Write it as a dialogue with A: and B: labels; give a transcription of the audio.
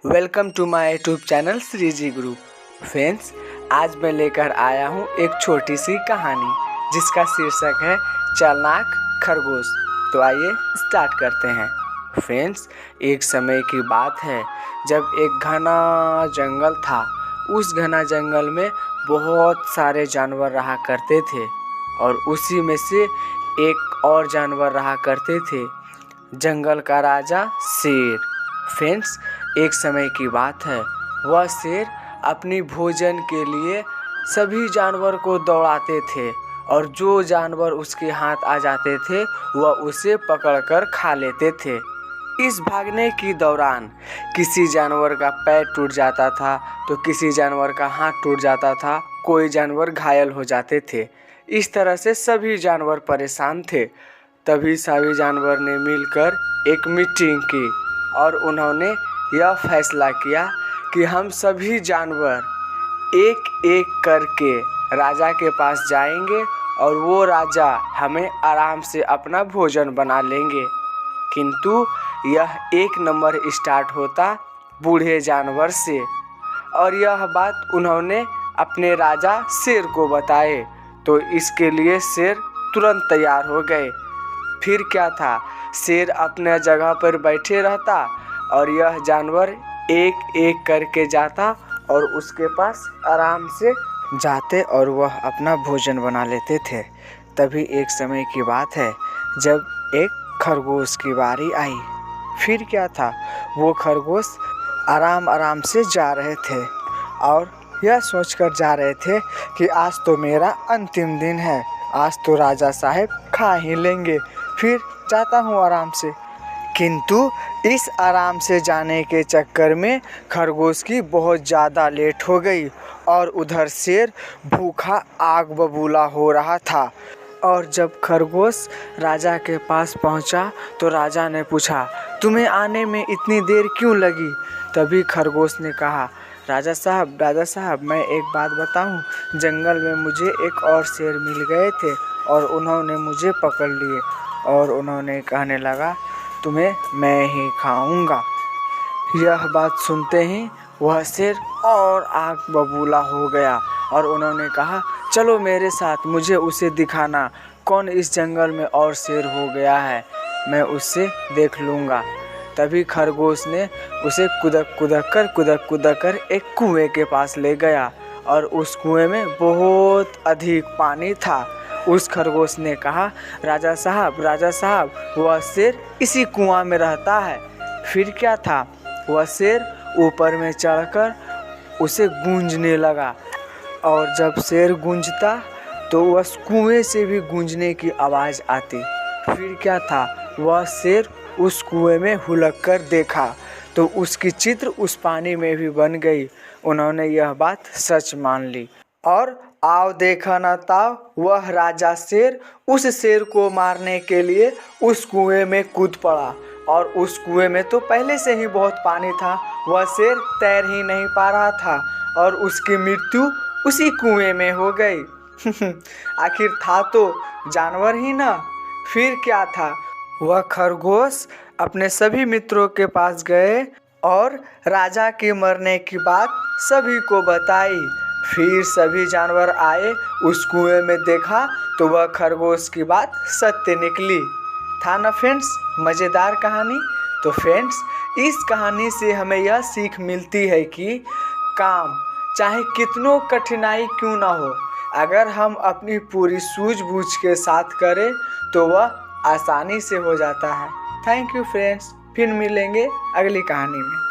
A: Welcome to my YouTube channel Shri ji group. Friends, आज मैं लेकर आया हूँ एक छोटी सी कहानी जिसका शीर्षक है चालाक खरगोश। तो आइए स्टार्ट करते हैं। फ्रेंड्स, एक समय की बात है जब एक घना जंगल था। उस घना जंगल में बहुत सारे जानवर रहा करते थे और उसी में से एक और जानवर रहा करते थे, जंगल का राजा शेर। फ्रेंड्स, एक समय की बात है, वह शेर अपनी भोजन के लिए सभी जानवर को दौड़ाते थे और जो जानवर उसके हाथ आ जाते थे वह उसे पकड़कर खा लेते थे। इस भागने के दौरान किसी जानवर का पैर टूट जाता था तो किसी जानवर का हाथ टूट जाता था, कोई जानवर घायल हो जाते थे। इस तरह से सभी जानवर परेशान थे। तभी सभी जानवर ने मिलकर एक मीटिंग की और उन्होंने यह फैसला किया कि हम सभी जानवर एक एक करके राजा के पास जाएंगे और वो राजा हमें आराम से अपना भोजन बना लेंगे। किंतु यह एक नंबर स्टार्ट होता बूढ़े जानवर से और यह बात उन्होंने अपने राजा शेर को बताए तो इसके लिए शेर तुरंत तैयार हो गए। फिर क्या था, शेर अपने जगह पर बैठे रहता और यह जानवर एक एक करके जाता और उसके पास आराम से जाते और वह अपना भोजन बना लेते थे। तभी एक समय की बात है जब एक खरगोश की बारी आई। फिर क्या था, वो खरगोश आराम से जा रहे थे और यह सोचकर जा रहे थे कि आज तो मेरा अंतिम दिन है, आज तो राजा साहब खा ही लेंगे, फिर जाता हूँ आराम से। किंतु इस आराम से जाने के चक्कर में खरगोश की बहुत ज़्यादा लेट हो गई और उधर शेर भूखा आग बबूला हो रहा था। और जब खरगोश राजा के पास पहुंचा तो राजा ने पूछा, तुम्हें आने में इतनी देर क्यों लगी? तभी खरगोश ने कहा, राजा साहब मैं एक बात बताऊं, जंगल में मुझे एक और शेर मिल गए थे और उन्होंने मुझे पकड़ लिए और उन्होंने कहने लगा तुम्हें मैं ही खाऊंगा। यह बात सुनते ही वह शेर और आग बबूला हो गया और उन्होंने कहा, चलो मेरे साथ, मुझे उसे दिखाना कौन इस जंगल में और शेर हो गया है, मैं उससे देख लूँगा। तभी खरगोश ने उसे कुदक कर एक कुएं के पास ले गया और उस कुएं में बहुत अधिक पानी था। उस खरगोश ने कहा, राजा साहब वह शेर इसी कुआं में रहता है। फिर क्या था, वह शेर ऊपर में चढ़कर उसे गूंजने लगा और जब शेर गूंजता तो उस कुएं से भी गूंजने की आवाज़ आती। फिर क्या था, वह शेर उस कुएं में हुलक कर देखा तो उसकी चित्र उस पानी में भी बन गई। उन्होंने यह बात सच मान ली और आओ देखा न ताओ, वह राजा शेर उस शेर को मारने के लिए उस कुएं में कूद पड़ा और उस कुएं में तो पहले से ही बहुत पानी था, वह शेर तैर ही नहीं पा रहा था और उसकी मृत्यु उसी कुएं में हो गई। आखिर था तो जानवर ही ना। फिर क्या था, वह खरगोश अपने सभी मित्रों के पास गए और राजा के मरने की बात सभी को बताई। फिर सभी जानवर आए, उस कुएं में देखा तो वह खरगोश की बात सत्य निकली। था ना फ्रेंड्स मज़ेदार कहानी? तो फ्रेंड्स, इस कहानी से हमें यह सीख मिलती है कि काम चाहे कितनों कठिनाई क्यों ना हो, अगर हम अपनी पूरी सूझबूझ के साथ करें तो वह आसानी से हो जाता है। थैंक यू फ्रेंड्स, फिर मिलेंगे अगली कहानी में।